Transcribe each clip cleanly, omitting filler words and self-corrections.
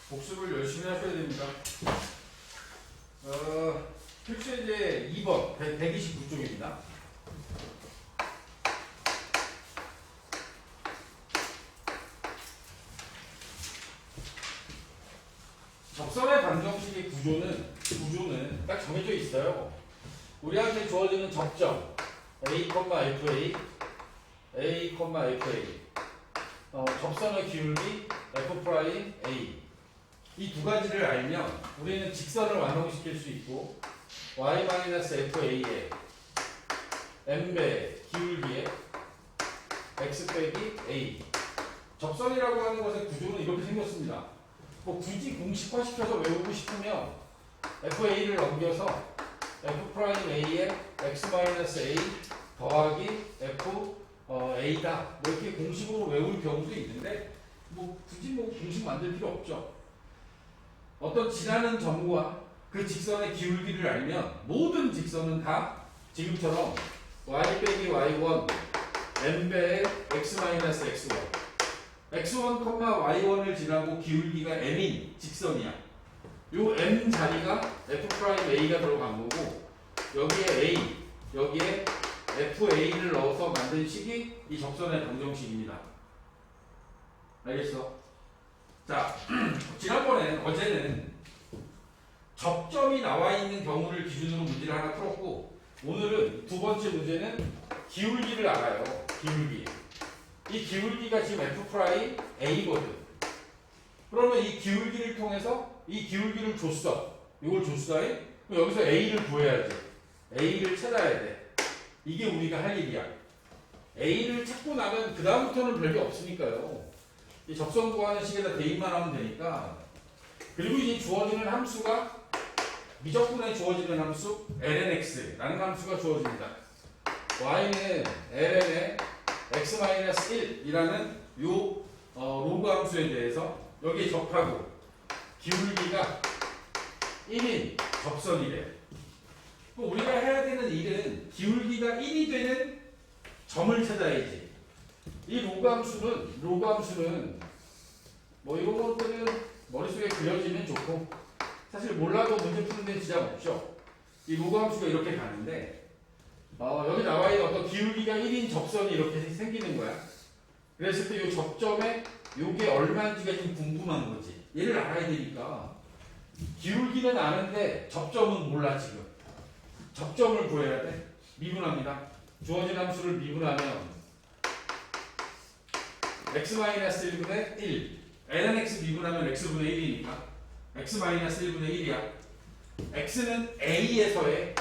복습을 열심히 하셔야 됩니다. 필수예제 2번 129쪽입니다. 적선의 방정식의 구조는 딱 정해져 있어요. 우리한테 주어지는 접점 A, FA, A, FA 접선의 기울기 F'A 이 두 가지를 알면 우리는 직선을 완성시킬 수 있고 y-FA에 m배 기울기에 x 빼기 a 접선이라고 하는 것의 구조는 이렇게 생겼습니다. 뭐 굳이 공식화시켜서 외우고 싶으면 FA를 넘겨서 F'A에 x-a 더하기 FA다 이렇게 공식으로 외울 경우도 있는데 뭐 굳이 뭐 공식 만들 필요 없죠. 어떤 지나는 점과 그 직선의 기울기를 알면 모든 직선은 다 지금처럼 y 빼기 y1 m배의 x-x1 x1, y1을 지나고 기울기가 m인 직선이야. 요 m 자리가 F'A가 들어간 거고 여기에 a, 여기에 FA를 넣어서 만든 식이 이 접선의 방정식입니다. 알겠어? 자, 어제는 접점이 나와 있는 경우를 기준으로 문제를 하나 풀었고 오늘은 두 번째 문제는 기울기를 알아요. 기울기. 이 기울기가 지금 F'A거든. 그러면 이 기울기를 통해서 이 기울기를 줬어. 이걸 줬어. 여기서 A를 구해야지. A를 찾아야 돼. 이게 우리가 할 일이야. A를 찾고 나면 그 다음부터는 별게 없으니까요. 이 접선 구하는 식에다 대입만 하면 되니까. 그리고 이제 주어지는 함수가 미적분에 주어지는 함수 lnx라는 함수가 주어집니다. y는 ln의 x-1이라는 요 로그 함수에 대해서 여기에 접하고 기울기가 1인 접선이래. 그럼 우리가 해야 되는 일은 기울기가 1이 되는 점을 찾아야지. 이 로그 함수는 뭐 이런 것들은 머릿속에 그려지면 좋고 사실 몰라도 문제 푸는 데는 지장 없죠. 이 로그 함수가 이렇게 가는데 여기 나와 있는 어떤 기울기가 1인 접선이 이렇게 생기는 거야. 그랬을 때 이 접점에 이게 얼마인지가 좀 궁금한 거지. 얘를 알아야 되니까 기울기는 아는데 접점은 몰라 지금. 접점을 구해야 돼. 미분합니다. 주어진 함수를 미분하면 x-1분의 1 lnx 미분하면 x분의 1이니까 x-1분의 1이야. x는 a에서의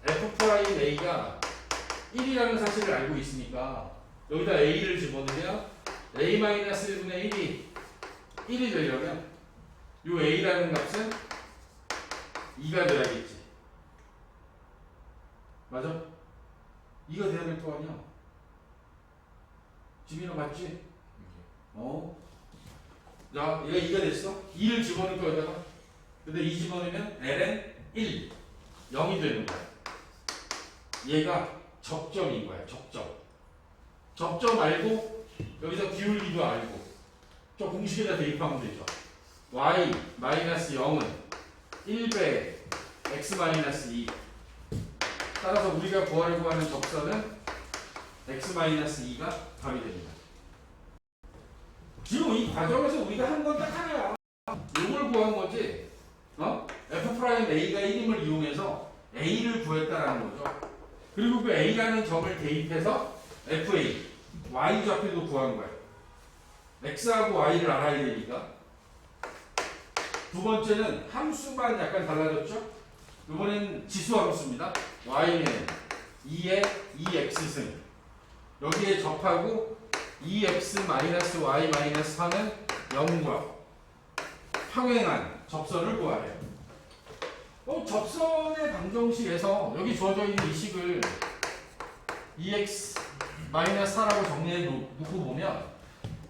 F'A가 1이라는 사실을 알고 있으니까 여기다 a를 집어넣으면 a-1분의 1이 되려면 이 a라는 값은 2가 돼야겠지. 맞아? 2가 돼야 될 거 아니야. 지민아 맞지? 자, 얘가 2가 됐어. 2를 집어넣을 거에다가 근데 2 집어넣으면 ln 1 0이 되는 거야. 얘가 접점인 거야. 접점 알고 여기서 기울기도 알고 저 공식에다 대입하면 되죠. y-0은 1배 x-2 따라서 우리가 구하려고 하는 접선은 x-2가 답이 됩니다. 지금 이 과정에서 우리가 한 건 딱 하나야. 이걸 구한 거지. F'A가 1임을 이용해서 A를 구했다라는 거죠. 그리고 그 A라는 점을 대입해서 FA, Y좌표도 구한 거예요. X하고 Y를 알아야 되니까. 두 번째는 함수만 약간 달라졌죠? 이번엔 지수 함수입니다. Y는 2의 2X승. 여기에 접하고 2x-y-4는 0과 평행한 접선을 구하래요. 접선의 방정식에서 여기 주어져 있는 이 식을 2x-4라고 정리해 놓고 보면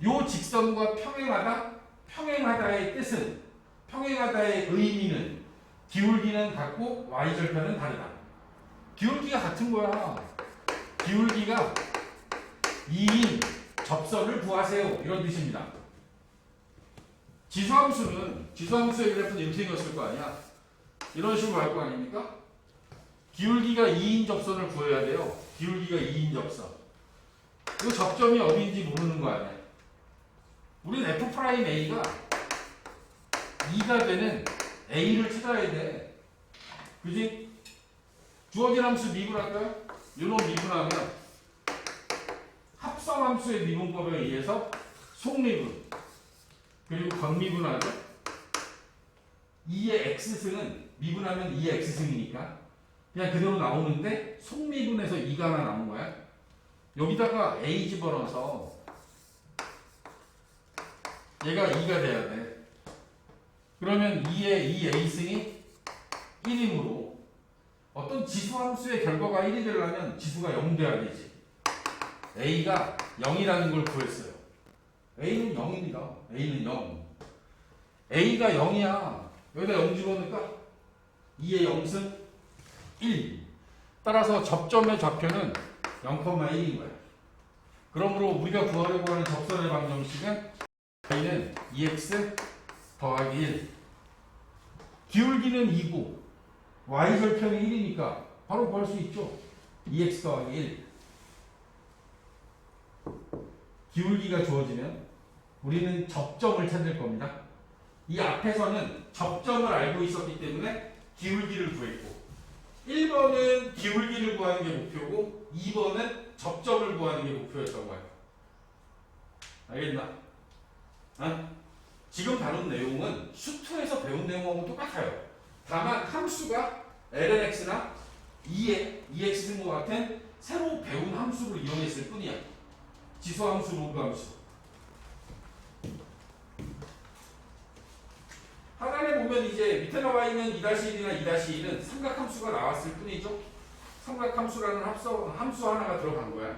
이 직선과 평행하다의 뜻은 평행하다의 의미는 기울기는 같고 y절편은 다르다. 기울기가 같은 거야. 기울기가 2인 접선을 구하세요. 이런 뜻입니다. 지수함수의 그래프는 이렇게 생겼을 거 아니야. 이런 식으로 갈 거 아닙니까? 기울기가 2인 접선을 구해야 돼요. 기울기가 2인 접선. 이 접점이 어디인지 모르는 거 아니야. 우리는 F'A가 2가 되는 A를 찾아야 돼. 그지? 주어진 함수 미분할까요? 이런 미분하면 합성함수의 미분법에 의해서 속미분 그리고 광미분하죠. 2의 x승은 미분하면 2의 x승이니까 그냥 그대로 나오는데 속미분에서 2가 하나 나온 거야. 여기다가 a 집어넣어서 얘가 2가 돼야 돼. 그러면 2의 2a승이 1이므로 어떤 지수함수의 결과가 1이 되려면 지수가 0 돼야 되지. a가 0이라는 걸 구했어요. a는 0입니다. a는 0. a가 0이야. 여기다 0 집어넣을까? 2의 0승 1. 따라서 접점의 좌표는 0,1인 거야. 그러므로 우리가 구하려고 하는 접선의 방정식은 y는 2x 더하기 1. 기울기는 2고 y절편이 1이니까 바로 구할 수 있죠. 2x 더하기 1. 기울기가 주어지면 우리는 접점을 찾을 겁니다. 이 앞에서는 접점을 알고 있었기 때문에 기울기를 구했고 1번은 기울기를 구하는 게 목표고 2번은 접점을 구하는 게 목표였던 거예요. 알겠나? 지금 다룬 내용은 슈트에서 배운 내용하고 똑같아요. 다만 함수가 lnx나 2의 2x 등과 같은 새로 배운 함수를 이용했을 뿐이야. 지수함수, 로그함수. 하단에 보면 이제 밑에 나와 있는 2-1이나 2-1은 삼각함수가 나왔을 뿐이죠. 삼각함수라는 함수 하나가 들어간 거야.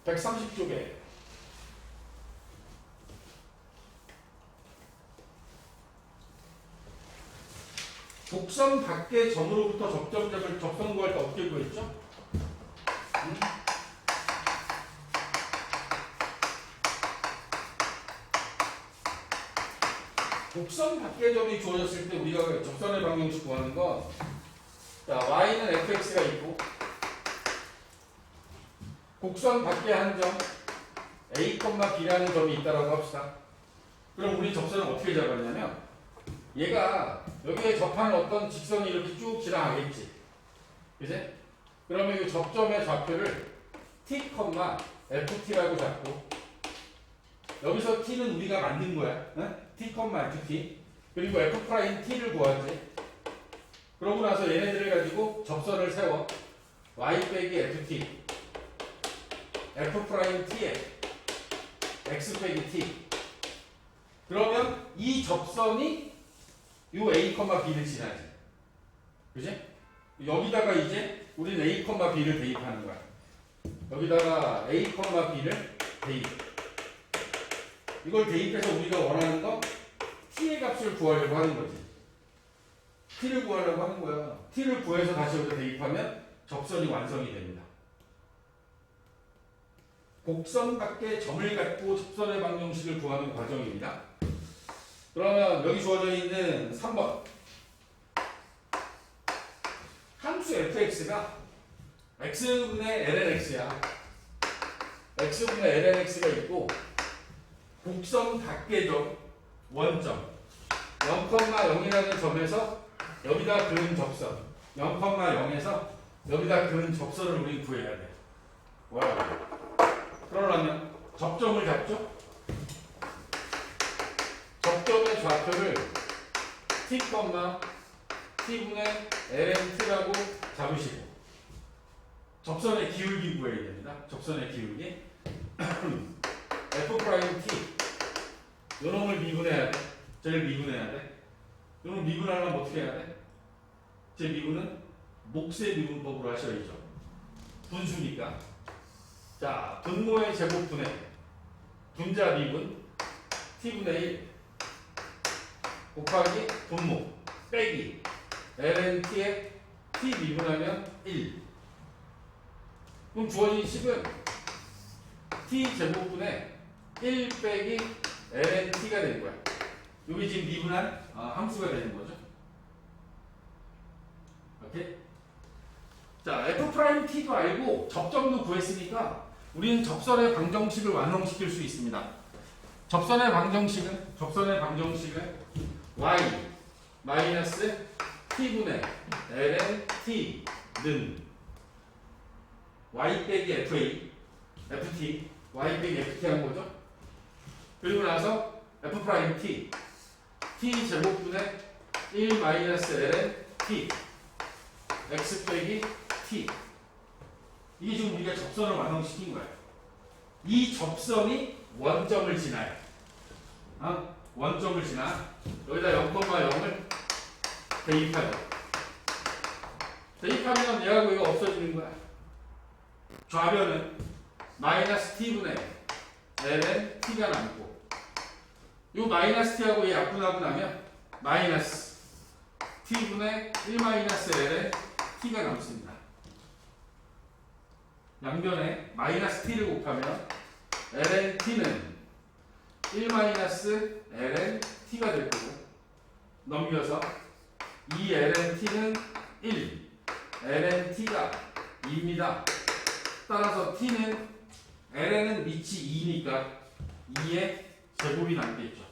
130쪽에 곡선 밖의 점으로부터 접선 구할 때 어떻게 구했죠? 곡선 밖의 점이 주어졌을 때 우리가 접선의 방정식 구하는 건 자, y는 fx가 있고 곡선 밖에 한 점 a, b라는 점이 있다라고 합시다. 그럼 우리 접선을 어떻게 잡았냐면 얘가 여기에 접하는 어떤 직선이 이렇게 쭉 지나가겠지. 그치? 그러면 이 접점의 좌표를 t, ft라고 잡고 여기서 t는 우리가 만든 거야. t, ft 그리고 f't를 구하지. 그러고 나서 얘네들을 가지고 접선을 세워 y 빼기 ft f't에 x 빼기 t 그러면 이 접선이 요 a, b를 지나지. 그지? 여기다가 이제 우리는 a, b를 대입하는 거야. 여기다가 a, b를 대입. 이걸 대입해서 우리가 원하는 건 t의 값을 구하려고 하는 거지. t를 구하려고 하는 거야. t를 구해서 다시 여기다 대입하면 접선이 완성이 됩니다. 곡선 밖에 점을 갖고 접선의 방정식을 구하는 과정입니다. 그러면 여기 주어져 있는 3번 함수 fx가 x분의 lnx야. x분의 lnx가 있고 곡선 밖의 점 원점 0,0이라는 점에서 여기다 그은 접선 0,0에서 여기다 그은 접선을 우리 구해야 돼. 뭐라고? 그러려면 접점을 잡죠? 접점의 좌표를 t, t분의 lnt라고 잡으시고 접선의 기울기 구해야 됩니다. 접선의 기울기 f't 요놈을 미분해야 돼. 쟤를 미분해야 돼. 요놈 미분하려면 어떻게 해야 돼? 제 미분은 몫의 미분법으로 하셔야죠. 분수니까. 자, 분모의 제곱분의 분자 미분 t분의 1 곱하기 분모 빼기 lnt에 t 미분하면 1. 그럼 주어진 식은 t 제곱분의 1 빼기 ln t가 되는 거야. 여기 지금 미분한 함수가 되는 거죠. 오케이? 자, f 프라임 t도 알고 접점도 구했으니까 우리는 접선의 방정식을 완성시킬 수 있습니다. 접선의 방정식은 y 마이너스 t분의 ln t는 y 빼기 ft y 빼기 ft 한 거죠. 그리고 나서 f 프라임 t 제곱분의 1 마이너스 ln t x 빼기 t. 이게 지금 우리가 접선을 완성시킨 거야. 이 접선이 원점을 지나요. 원점을 지나 여기다 0,0을 대입하죠. 대입하면 얘하고 이거 없어지는 거야. 좌변은 마이너스 t분의 ln t가 남고, 이 마이너스 t하고 얘 약분하고 나면 마이너스 t분의 1 마이너스 ln t가 남습니다. 양변에 마이너스 t를 곱하면 ln t는 1 마이너스 ln t가 될 거고, 넘겨서 이 ln t는 1, ln t가 2입니다. 따라서 t는 ln은 밑이 2니까 2의 제곱이 남겠죠.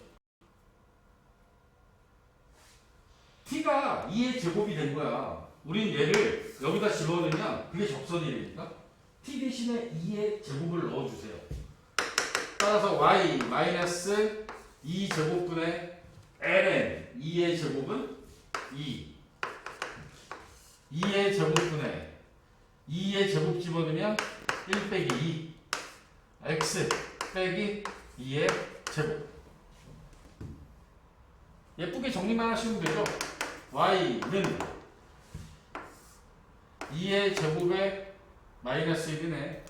t가 2의 제곱이 된 거야. 우린 얘를 여기다 집어넣으면 그게 접선이니까 t 대신에 2의 제곱을 넣어주세요. 따라서 y 마이너스 2 제곱분의 ln 2의 제곱은 2, 2의 제곱분의 2의 제곱 집어넣으면 1 빼기 2 x 빼기 2의 제곱. 예쁘게 정리만 하시면 되죠. y는 2의 제곱에 마이너스 1이네.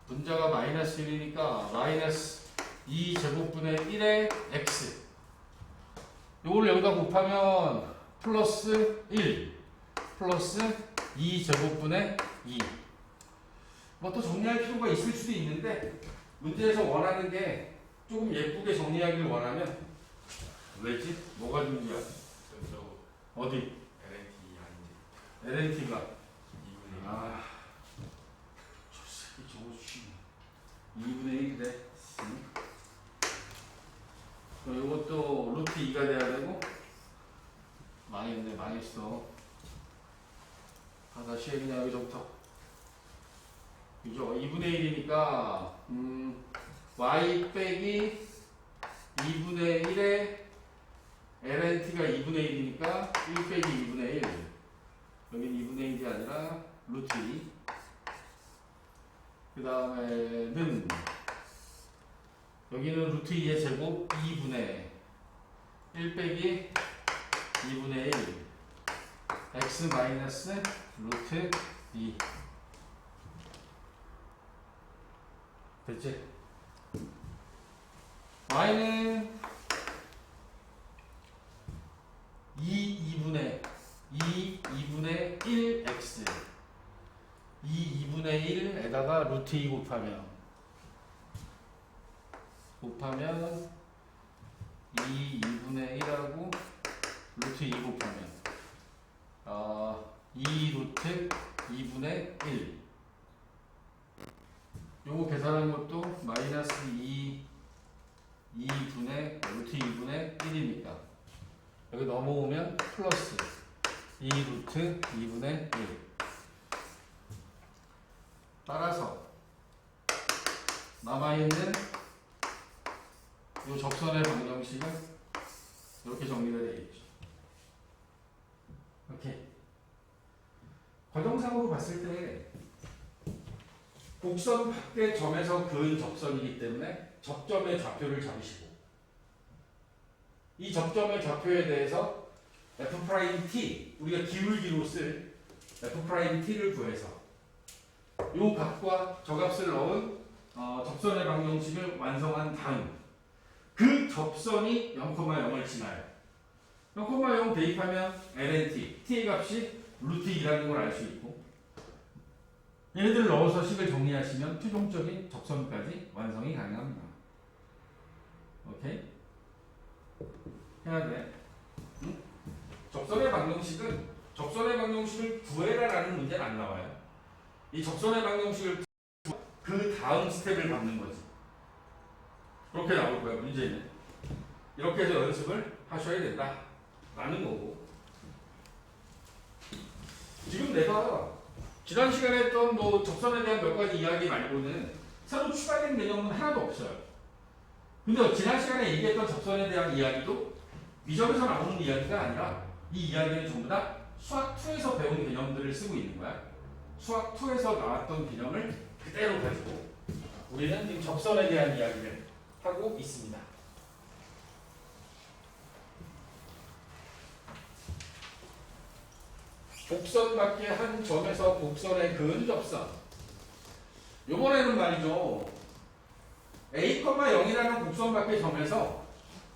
분자가 마이너스 1이니까 마이너스 2 제곱분의 1의 x. 요걸 여기다 곱하면 플러스 1 플러스 2 제곱분의 2. 뭐 또 정리할 필요가 있을 수도 있는데 문제에서 원하는 게 조금 예쁘게 정리하기를 원하면 왜지? 뭐가 중요해? 어디? LNT가 2분의 1이래. 이것도 루트 2가 돼야 되고. 망했네, 망했어. 다시 해, 그냥 여기서부터. 그죠? 2분의 1이니까 y 빼기 2분의 1에 lnt가 2분의 1이니까 1 빼기 2분의 1. 여긴 2분의 1이 아니라 루트 2. 그 다음에는 여기는 루트 2의 제곱 2분의 1 빼기 2분의 1 x 마이너스 루트 2. 됐지? y는 2분의 1x 2분의 1에다가 루트 2 곱하면 2분의 1하고 루트 2 곱하면 2 루트 2분의 1. 요거 계산한 것도 마이너스 2분의 루트 2분의 1이니까 여기 넘어오면 플러스 2 루트 2분의 1. 따라서 남아있는 이 접선의 방정식은 이렇게 정리가 되겠죠. 오케이. 과정상으로 봤을 때 곡선 밖의 점에서 그은 접선이기 때문에 접점의 좌표를 잡으시고, 이 접점의 좌표에 대해서 f'T, 우리가 기울기로 쓸 f'T를 구해서 이 값과 저 값을 넣은 접선의 방정식을 완성한 다음 그 접선이 0,0을 지나요. 0,0 대입하면 ln t, t의 값이 루트 2라는 걸 알 수 있고, 얘네들을 넣어서 식을 정리하시면 최종적인 접선까지 완성이 가능합니다. 오케이? 해야 돼. 응? 접선의 방정식을 구해라라는 문제는 안 나와요. 이 접선의 방정식을 그 다음 스텝을 밟는 거지. 그렇게 나올 거야, 문제는. 이렇게 해서 연습을 하셔야 된다. 라는 거고. 지금 내가 지난 시간에 했던 뭐 접선에 대한 몇 가지 이야기 말고는 새로 추가된 개념은 하나도 없어요. 근데 지난 시간에 얘기했던 접선에 대한 이야기도 미적에서 나오는 이야기가 아니라 이 이야기는 전부 다 수학2에서 배운 개념들을 쓰고 있는 거야. 수학2에서 나왔던 개념을 그대로 가지고 우리는 지금 접선에 대한 이야기를 하고 있습니다. 곡선 밖에 한 점에서 곡선의 근접선. 요번에는 말이죠. A, 0이라는 곡선 밖의 점에서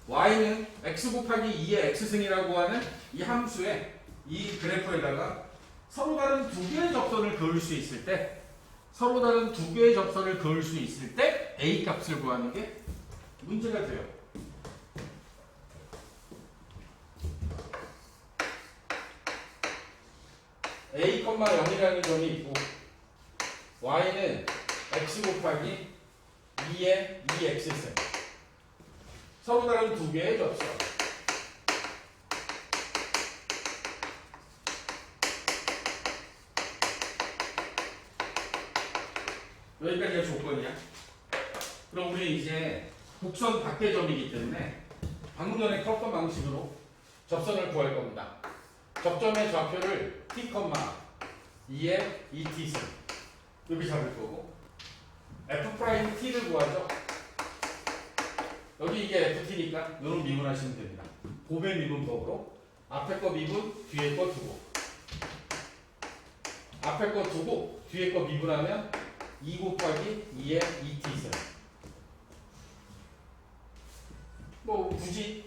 y는 x 곱하기 2의 x승이라고 하는 이 함수에 이 그래프에다가 서로 다른 두 개의 접선을 그을 수 있을 때 A 값을 구하는 게 문제가 돼요. A, 0이라는 점이 있고 y는 x 곱하기 2의 2x승. 서로 다른 두 개의 접선. 여기까지가 조건이야. 그럼 우리 이제 곡선 밖의 점이기 때문에 방금 전에 풀었던 방식으로 접선을 구할 겁니다. 접점의 좌표를 t, 2의 2t승 여기 잡을 거고 f't를 구하죠. 여기 이게 ft니까 이런 미분하시면 됩니다. 곱의 미분법으로 앞에 거 미분, 뒤에 거 두고 앞에 거 두고 뒤에 거 미분하면 2 곱하기 2의 2t승. 뭐 굳이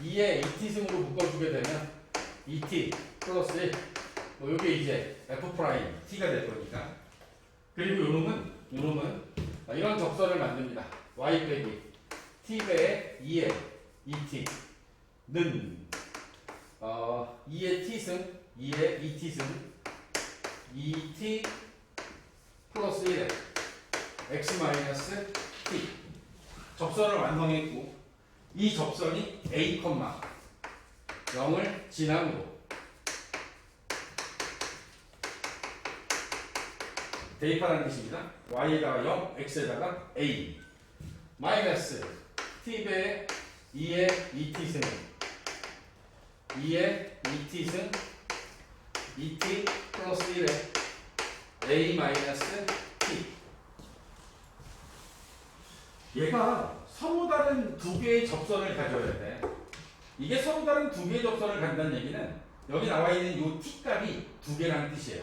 2의 2t승으로 묶어주게 되면 2t 플러스 1. 뭐 이게 이제 f't가 될 거니까. 그리고 요놈은 이런 접선을 만듭니다. y 빼기 t배의 2의 2t는 2의 t승 2의 2t승 2t 플러스 1의 x 마이너스 t 접선을 완성했고 이 접선이 a, 0을 지남으로 대입하라는 뜻입니다. y에다가 0, x에다가 a 마이너스 t배의 2의 2t승 2의 2t승 2t 플러스 1의 a 마이너스 t. 얘가 서로 다른 두 개의 접선을 가져야 돼. 이게 서로 다른 두 개의 접선을 간다는 얘기는 여기 나와 있는 이 t 값이 두 개라는 뜻이에요.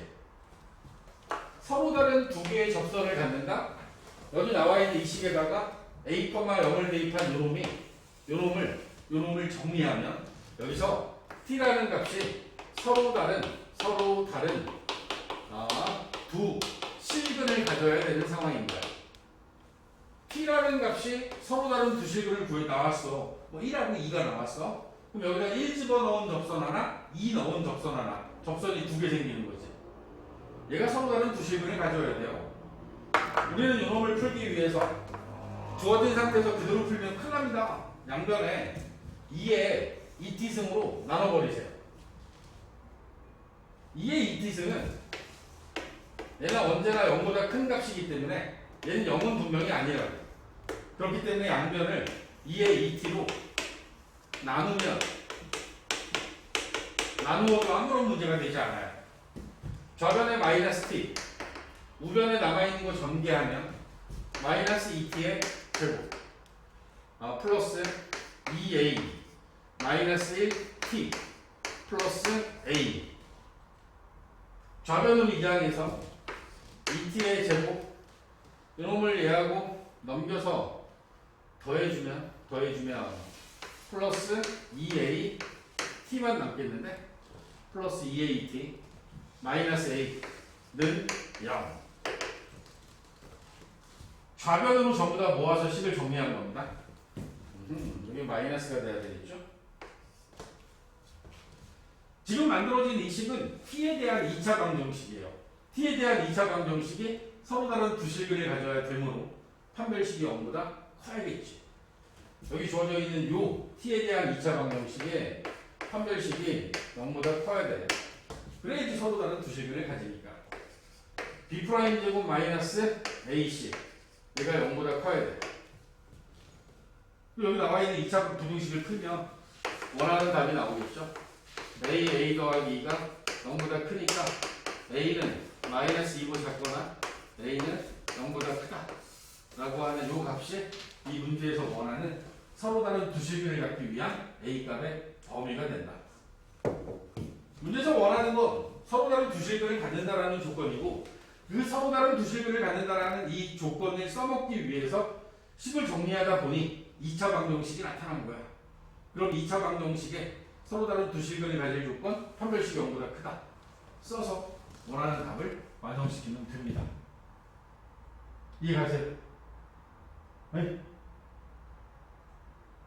서로 다른 두 개의 접선을 갖는다. 여기 나와 있는 이 식에다가 a, 0을 대입한 요놈을 정리하면 여기서 t라는 값이 서로 다른 두 실근을 가져야 되는 상황입니다. t라는 값이 서로 다른 두 실근을 구해 나왔어. 뭐 1하고 2가 나왔어. 그럼 여기다 1 집어넣은 접선 하나, 2 넣은 접선 하나. 접선이 두 개 생기는 거지. 얘가 서로 다른 두 실근을 가져야 돼요. 우리는 요놈을 풀기 위해서 주어진 상태에서 그대로 풀면 큰일 납니다. 양변에 2의 2t승으로 나눠버리세요. 2의 2t승은 얘가 언제나 0보다 큰 값이기 때문에 얘는 0은 분명히 아니라고. 그렇기 때문에 양변을 2의 2t로 나누어도 아무런 문제가 되지 않아요. 좌변에 마이너스 t, 우변에 남아있는 거 전개하면 마이너스 2t의 제곱 플러스 2a 마이너스 1t 플러스 a. 좌변으로 이항해서 2t의 제곱 이놈을 얘하고 넘겨서 더해주면 플러스 2a t만 남겠는데 플러스 2at 마이너스 a는 0. 좌변으로 전부 다 모아서 식을 정리한 겁니다. 여기 마이너스가 돼야 되겠죠? 지금 만들어진 이 식은 t에 대한 2차 방정식이에요. t에 대한 2차 방정식이 서로 다른 두 식을 가져야 되므로 판별식이 0보다 커야겠지. 여기 주어져 있는 요 t에 대한 2차 방정식의 판별식이 0보다 커야 돼. 그래야지 서로 다른 두 식을 가지니까. b' 제곱 마이너스 ac 얘가 0보다 커야 돼. 여기 나와 있는 2차 부등식을 풀면 원하는 답이 나오겠죠. a 더하기 2가 0보다 크니까 a는 마이너스 2보다 작거나 a는 0보다 크다 라고 하는 요 값이 이 문제에서 원하는 서로 다른 두 식을 갖기 위한 a 값의 범위가 된다. 문제에서 원하는 건 서로 다른 두 식을 갖는다라는 조건이고, 그 서로 다른 두 식을 갖는다라는 이 조건을 써먹기 위해서 식을 정리하다 보니 2차 방정식이 나타난 거야. 그럼 2차 방정식에 서로 다른 두 식을 가질 조건 판별식이 0보다 크다 써서 원하는 답을 완성시키면 됩니다. 이해가세요? 네?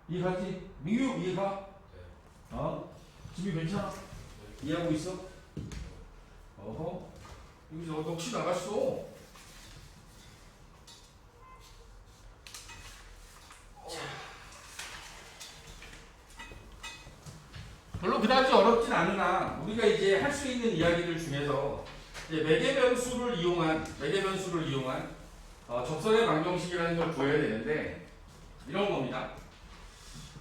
이해가지? 민규 이해가? 집이 괜찮아? 이해하고 있어? 어허 여기 너 혹시 나갔어? 별로 그다지 어렵진 않으나 우리가 이제 할 수 있는 이야기들 중에서 이제 매개변수를 이용한 접선의 방정식이라는 걸 구해야 되는데 이런 겁니다.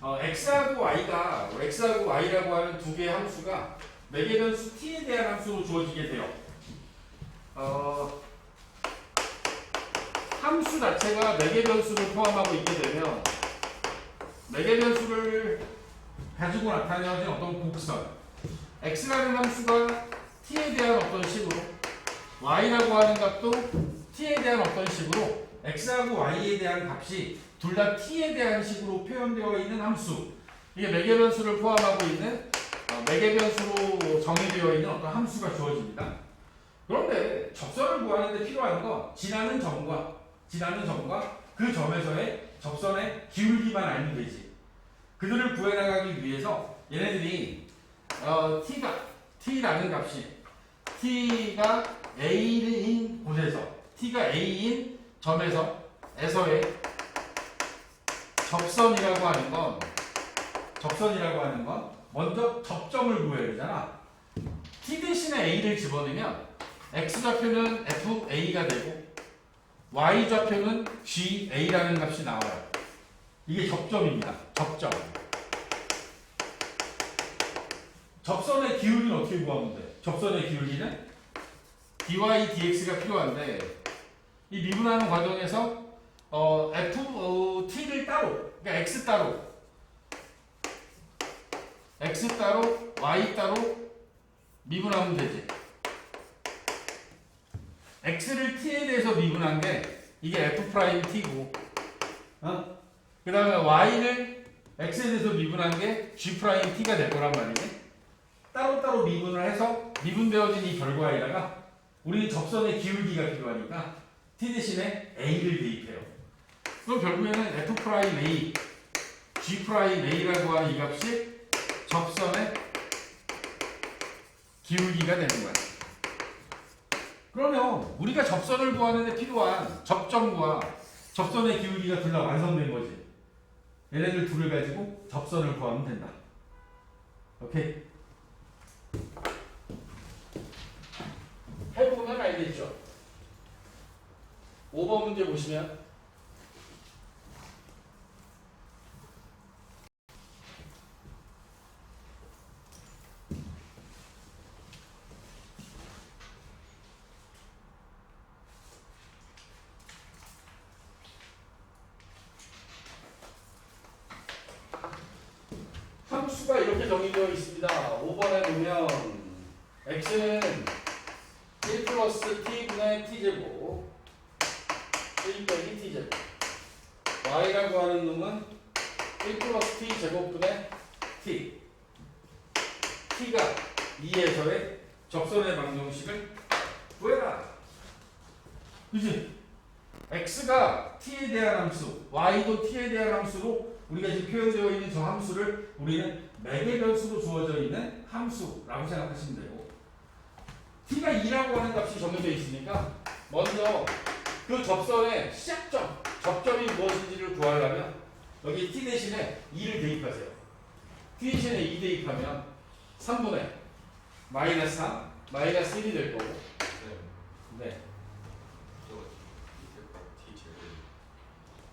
x하고 y라고 하는 두 개의 함수가 매개변수 t에 대한 함수로 주어지게 돼요. 함수 자체가 매개변수를 포함하고 있게 되면 매개변수를 가지고 나타내어진 어떤 곡선 x라는 함수가 t에 대한 어떤 식으로 y라고 하는 값도 t에 대한 어떤 식으로 x하고 y에 대한 값이 둘 다 t에 대한 식으로 표현되어 있는 함수, 이게 매개변수를 포함하고 있는 매개변수로 정의되어 있는 어떤 함수가 주어집니다. 그런데 접선을 구하는 데 필요한 건 지나는 점과 그 점에서의 접선의 기울기만 알면 되지. 그들을 구해나가기 위해서 얘네들이 t라는 값이 t가 a인 곳에서 t가 a인 점에서의 접선이라고 하는 건 먼저 접점을 구해야 되잖아. t 대신에 a를 집어넣으면 x좌표는 fa가 되고 y좌표는 ga라는 값이 나와요. 이게 접점입니다. 접선의 기울기는 어떻게 구하면 돼? 접선의 기울기는 dy dx가 필요한데 이 미분하는 과정에서 t를 따로, 그러니까 x 따로 y 따로 미분하면 되지. x를 t에 대해서 미분한 게 이게 f't고, 그 다음에 y를 x에 대해서 미분한 게 g't가 될 거란 말이지. 따로따로 미분을 해서 미분되어진 이 결과에다가 우리 접선의 기울기가 필요하니까 t 대신에 a를 대입해요. 그럼 결국에는 f'A, g'A라고 하는 이 값이 접선의 기울기가 되는 거야. 그러면 우리가 접선을 구하는 데 필요한 접점과 접선의 기울기가 둘 다 완성된 거지. 얘네들 둘을 가지고 접선을 구하면 된다. 오케이? 해보면 알겠죠? 5번 문제 보시면 함수가 이렇게 정의되어 있습니다. 5번에 보면 x는 1 플러스 t분의 t제곱 1 빼기 t제곱, y라고 하는 놈은 1 플러스 t제곱분의 t, t가 2에서의 접선의 방정식을 구해라. 그치? x가 t에 대한 함수, y도 t에 대한 함수로 우리가 지금 표현되어 있는 저 함수를 우리는 매개 변수로 주어져 있는 함수라고 생각하시면 되고, t가 2라고 하는 값이 정해져 있으니까 먼저 그 접선의 시작점, 접점이 무엇인지를 구하려면 여기 t 대신에 2를 대입하세요. t 대신에 2 대입하면 3분의 마이너스 3, 마이너스 1이 될 거고. 네.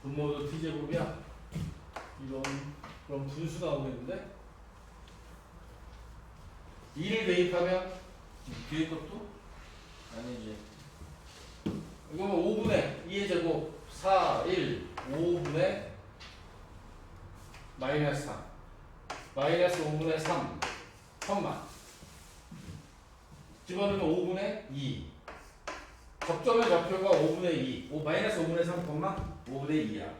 분모도 t제곱이야. 이건 그럼 분수 나오겠는데? 2를 대입하면 뒤에 것도? 아니지. 이거는 5분의 2의 제곱 4, 1, 5분의 마이너스 3 마이너스 5분의 3 천만 집어넣으면 5분의 2 접점의 좌표가 5분의 2 마이너스 5분의 3 5분의 2야.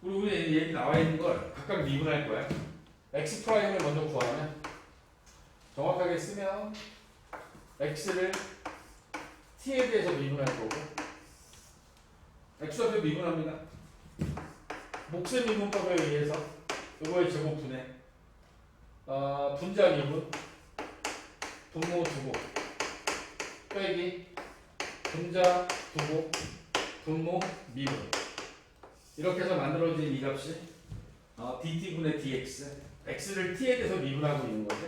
우리 얘기 나와 있는 걸 각각 미분할 거야. x 프라임을 먼저 구하면 정확하게 쓰면 x를 t에 대해서 미분할 거고, x좌표 미분합니다. 몫의 미분법에 의해서 이거의 제곱분의 분자 미분 분모 두고 빼기 분자 두고 분모 미분, 이렇게 해서 만들어진 이 값이 dt분의 dx, x를 t에 대해서 미분하고 있는 거죠.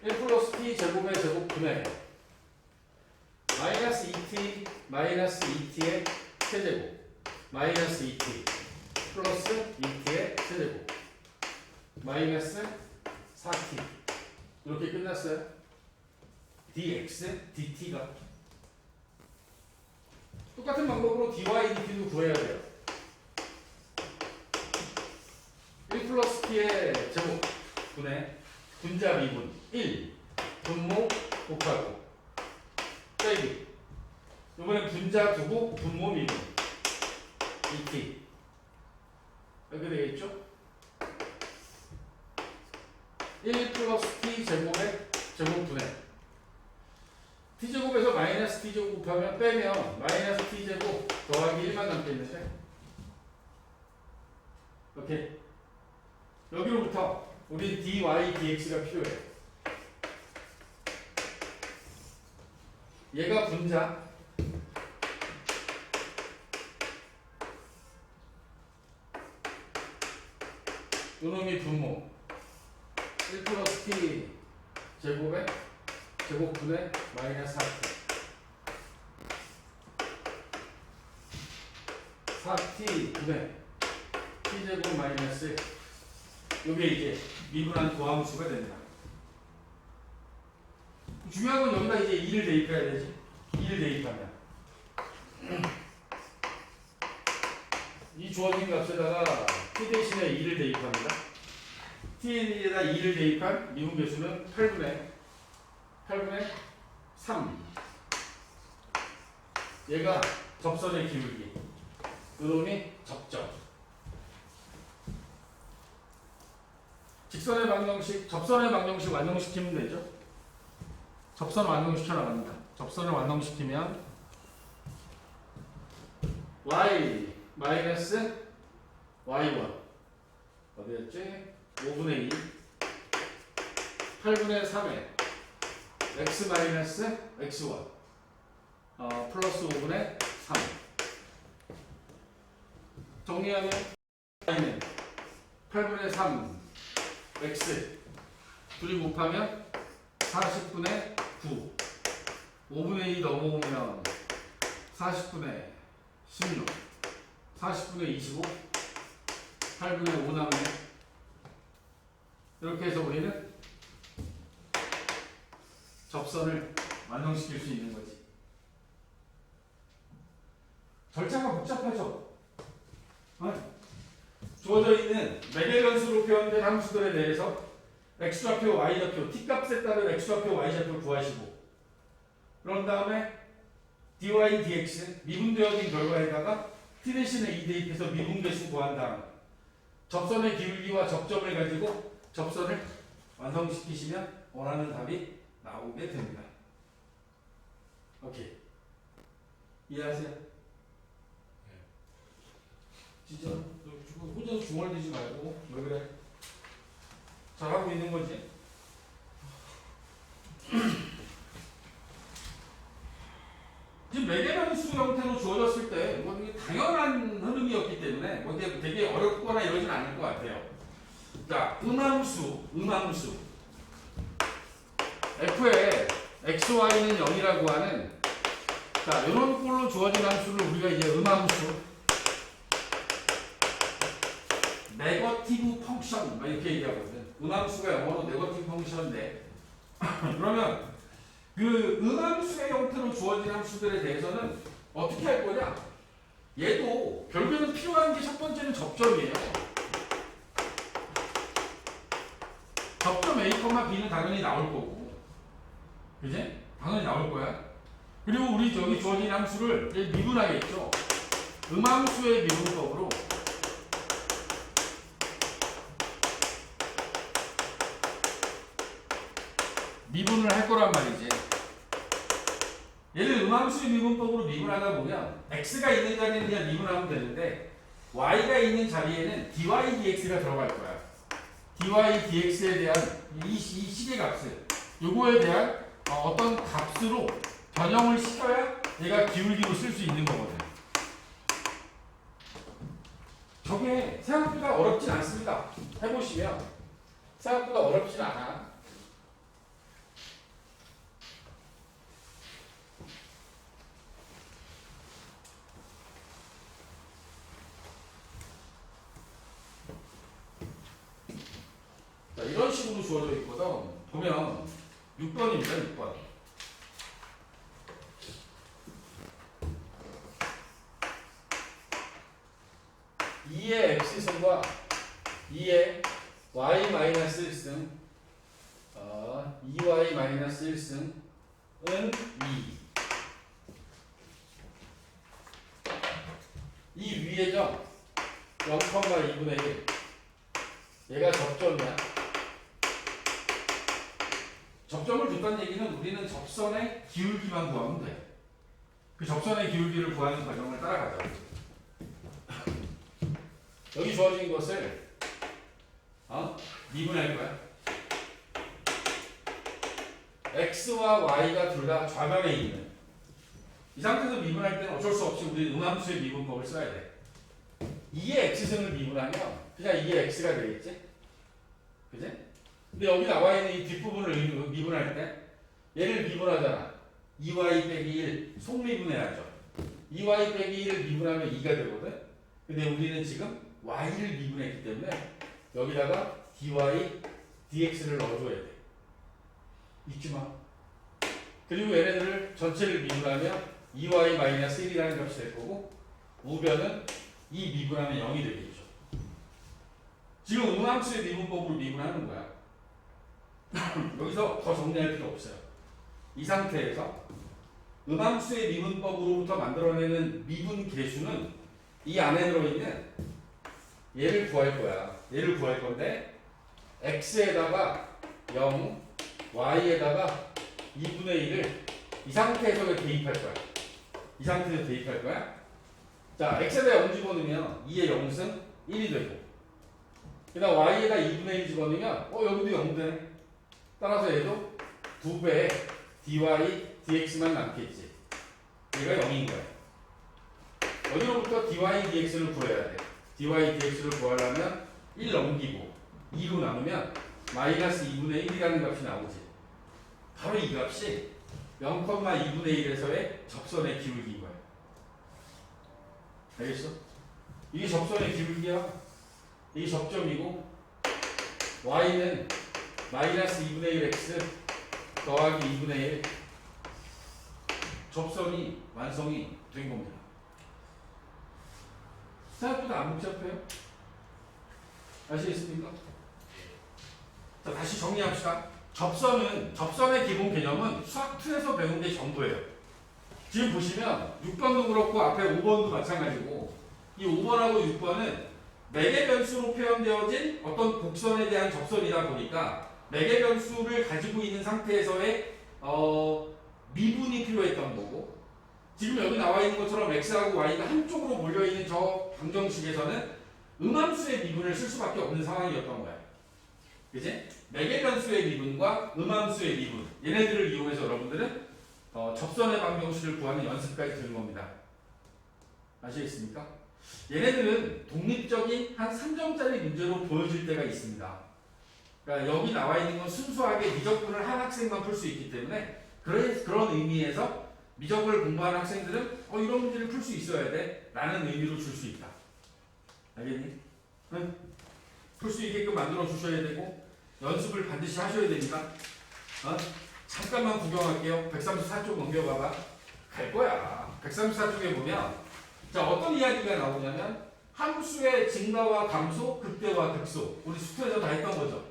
1 플러스 t 제곱의 제곱분의 마이너스 2t 마이너스 2t의 세제곱 마이너스 2t 플러스 2t의 세제곱 마이너스 4t, 이렇게 끝났어요. dx, dt가 똑같은 방법으로 dy, dt도 구해야 돼요. 1 플러스 t의 제곱 분의 분자 미분 1 분모 곱하고 빼기, 이번엔 분자 두고 분모 미분 2t, 이렇게 되겠죠? 1 플러스 t 제곱의 제곱분의 t제곱에서 마이너스 t제곱 곱하면 빼면 마이너스 t제곱 더하기 1만 남겠는데, 오케이. 여기로부터 우리 dy, dx가 필요해. 얘가 분자, 요놈이 분모 1 플러스 t 제곱의 제곱분의 마이너스 4t 분의 t제곱 마이너스 1, 요게 이제 미분한 도함수가 됩니다. 중요한 건 여기다 이제 2를 대입해야 되지. 2를 대입하면 이 주어진 값에다가 t 대신에 2를 대입합니다. t에다 2를 대입한 미분 개수는 8분의 3. 얘가 접선의 기울기, 요놈이 접점. 직선의 방정식, 접선의 방정식 완성시키면 되죠. 접선 완성시켜 나갑니다. 접선을 완성시키면 y 마이너스 y1 어디였지? 5분의 2 8분의 3에 x 마이너스 x1 플러스 5분의 3 정리하면 y는 8분의 3 x 둘이 곱하면 40분의 9 5분의 2 넘어오면 40분의 16 40분의 25 8분의 5 남네. 이렇게 해서 우리는 접선을 완성시킬 수 있는 거지. 절차가 복잡하죠. 주어져 있는 매개 변수로 표현된 함수들에 대해서 x좌표, y좌표, t값에 따른 x좌표, y좌표를 구하시고, 그런 다음에 dy, dx 미분되어진 결과에다가 t 대신에 2 대입해서 미분계수 구한 다음 접선의 기울기와 접점을 가지고 접선을 완성시키시면 원하는 답이 나오게 됩니다. 오케이. 이해하세요? 진짜 혼자서 중얼대지 말고 왜 그래? 잘하고 있는 거지. 지금 매개변수 형태로 주어졌을 때 뭐 이게 당연한 흐름이었기 때문에 뭐 되게 어렵거나 이러진 않을 것 같아요. 자, 음함수 f의 xy는 0이라고 하는 자 이런 꼴로 주어진 함수를 우리가 이제 음함수 네거티브 펑션 이렇게 얘기하거든. 음함수가 영어로 네거티브 펑션인데 그러면 그 음함수의 형태로 주어진 함수들에 대해서는 어떻게 할 거냐? 얘도 결국에는 필요한 게 첫 번째는 접점이에요. 접점 A, B는 당연히 나올 거고, 그지? 당연히 나올 거야. 그리고 우리 저기 주어진 함수를 미분하겠죠. 음함수의 미분법으로 미분을 할 거란 말이지. 얘를 음함수의 미분법으로 미분하다 보면 x가 있는 자리는 그냥 미분하면 되는데 y가 있는 자리에는 dy dx가 들어갈 거야. dy dx에 대한 이 식의 값을 요거에 대한 어떤 값으로 변형을 시켜야 얘가 기울기로 쓸 수 있는 거거든. 저게 생각보다 어렵진 않습니다. 해보시면 생각보다 어렵진 않아. 자, 이런 식으로 주어져 있거든. 보면 6번입니다. 6번. 2의 x승과 2의 y-1승 2y-1승은 2. 이 위의 점 0,2분의 1 얘가 접점이야. 접점을 줬다는 얘기는 우리는 접선의 기울기만 구하면 돼. 그 접선의 기울기를 구하는 과정을 따라가자. 여기 주어진 것을 미분할 거야. x와 y가 둘 다 좌변에 있는 이 상태에서 미분할 때는 어쩔 수 없이 우리 음함수의 미분법을 써야 돼. 2의 x승을 미분하면 그냥 2의 x가 되겠지? 그지? 근데 여기 나와 있는 이 뒷부분을 미분할 때 얘를 미분하잖아. 2y 빼기 1 속미분해야죠. 2y 빼기 1을 미분하면 2가 되거든? 근데 우리는 지금 y를 미분했기 때문에 여기다가 dy, dx를 넣어줘야 돼. 잊지 마. 그리고 얘네들을 전체를 미분하면 2y-1이라는 값이 될 거고 우변은 이 미분하면 0이 되겠죠. 지금 음함수의 미분법으로 미분하는 거야. 여기서 더 정리할 필요 없어요. 이 상태에서 음함수의 미분법으로부터 만들어내는 미분 계수는 이 안에 들어있는 얘를 구할 거야. 얘를 구할 건데 x에다가 0, y에다가 2분의 1을 이 상태에서 대입할 거야. 이 상태에서 대입할 거야. 자, x에다 0 집어넣으면 2의 0승 1이 되고 그 다음 y에다 2분의 1 집어넣으면 여기도 0 되네. 따라서 얘도 2배의 dy, dx만 남겠지. 얘가 0인 거야. 어디로부터 dy, dx를 구해야 돼. dy, dx를 구하려면 1 넘기고 2로 나누면 마이너스 2분의 1이라는 값이 나오지. 바로 이 값이 0,2분의 1에서의 접선의 기울기인 거야. 알겠어? 이게 접선의 기울기야. 이게 접점이고 y는 마이너스 2분의 1 x 더하기 2분의 1 접선이 완성이 된 겁니다. 생각보다 안 복잡해요? 아시겠습니까? 자, 다시 정리합시다. 접선의 기본 개념은 수학 2에서 배운 게 전부예요. 지금 보시면 6번도 그렇고 앞에 5번도 마찬가지고 이 5번하고 6번은 매개 변수로 표현되어진 어떤 곡선에 대한 접선이다 보니까 매개 변수를 가지고 있는 상태에서의 미분이 필요했던 거고 지금 여기 나와 있는 것처럼 x하고 y가 한쪽으로 몰려 있는 저 방정식에서는 음함수의 미분을 쓸 수밖에 없는 상황이었던 거야. 그지? 매개변수의 미분과 음함수의 미분, 얘네들을 이용해서 여러분들은 접선의 방정식을 구하는 연습까지 드는 겁니다. 아시겠습니까? 얘네들은 독립적인 한 3점짜리 문제로 보여질 때가 있습니다. 그러니까 여기 나와 있는 건 순수하게 미적분을 한 학생만 풀 수 있기 때문에 그런 의미에서 미적분을 공부하는 학생들은 이런 문제를 풀 수 있어야 돼 라는 의미로 줄 수 있다. 알겠니? 응? 풀 수 있게끔 만들어 주셔야 되고 연습을 반드시 하셔야 됩니다. 잠깐만 구경할게요. 134쪽 넘겨봐봐. 갈 거야. 134쪽에 보면 자 어떤 이야기가 나오냐면 함수의 증가와 감소, 극대와 극소. 우리 수트에서 다 했던 거죠.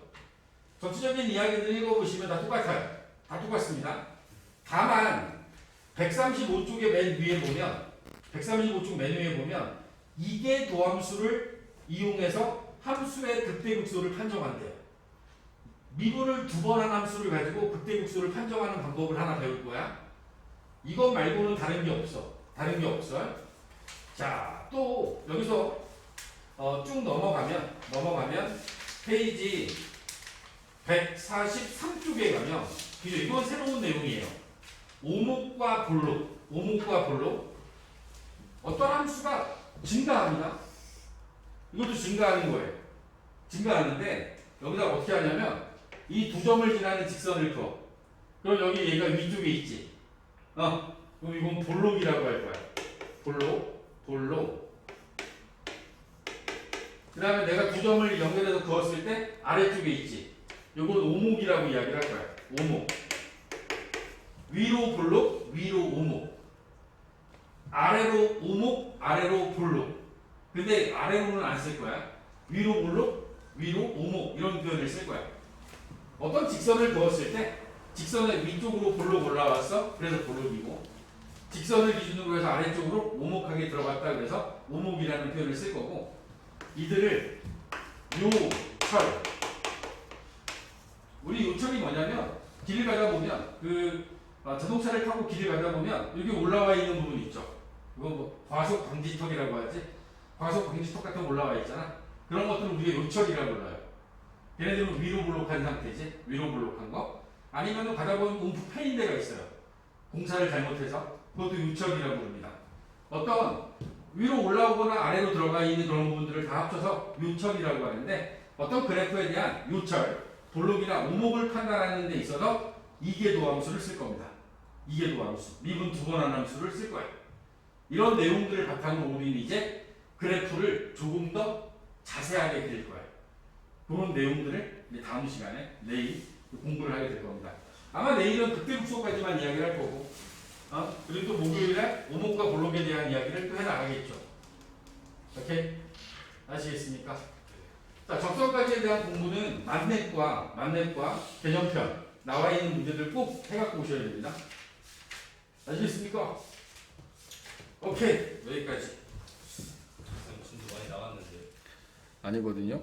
전체적인 이야기들 읽어보시면 다 똑같아요. 다 똑같습니다. 다만 135쪽의 맨 위에 보면 135쪽 맨 위에 보면 이계 도함수를 이용해서 함수의 극대극소를 판정한대요. 미분을 2번 한 함수를 가지고 극대극소를 판정하는 방법을 하나 배울 거야. 이것 말고는 다른 게 없어. 다른 게 없어요. 자, 또 여기서 쭉 넘어가면 페이지 143쪽에 가면 이건 새로운 내용이에요. 오목과 볼록 어떤 함수가 증가합니다. 이것도 증가하는 거예요. 증가하는데 여기다 어떻게 하냐면 이 두 점을 지나는 직선을 그어. 그럼 여기 얘가 위쪽에 있지. 그럼 이건 볼록이라고 할 거야. 볼록. 그 다음에 내가 두 점을 연결해서 그었을 때 아래쪽에 있지. 이건 오목이라고 이야기를 할 거야. 오목. 위로 볼록, 위로 오목. 아래로 오목, 아래로 볼록. 근데 아래로는 안 쓸 거야. 위로 볼록, 위로 오목 이런 표현을 쓸 거야. 어떤 직선을 그었을 때 직선의 위쪽으로 볼록 올라왔어. 그래서 볼록이고 직선을 기준으로 해서 아래쪽으로 오목하게 들어갔다 그래서 오목이라는 표현을 쓸 거고 이들을 요철 우리 요철이 뭐냐면 길을 가다 보면 자동차를 타고 길을 가다 보면 여기 올라와 있는 부분 있죠. 이거 뭐 과속 방지턱이라고 하지. 과속 방지턱 같은 거 올라와 있잖아. 그런 것들은 우리가 요철이라고 불러요. 얘네들은 위로 볼록한 상태지. 위로 볼록한 거. 아니면 가다 보면 움푹 패인 데가 있어요. 공사를 잘못해서. 그것도 요철이라고 부릅니다. 어떤 위로 올라오거나 아래로 들어가 있는 그런 부분들을 다 합쳐서 요철이라고 하는데 어떤 그래프에 대한 요철, 볼록이나 오목을 판단하는 데 있어서 이계도함수를 쓸 겁니다. 이계도함수. 미분 2번 한 함수를 쓸 거예요. 이런 내용들을 바탕으로 우리는 이제 그래프를 조금 더 자세하게 그릴 거예요. 그런 내용들을 이제 다음 시간에 내일 공부를 하게 될 겁니다. 아마 내일은 극대극소까지만 이야기를 할 거고 그리고 또 목요일에 오목과 볼록에 대한 이야기를 또 해나가겠죠. 오케이? 아시겠습니까? 자, 적성까지에 대한 공부는 만렙과 개념편 나와 있는 문제들 꼭 해갖고 오셔야 됩니다. 아시겠습니까? 오케이, 여기까지. 진도 많이 나왔는데. 아니거든요.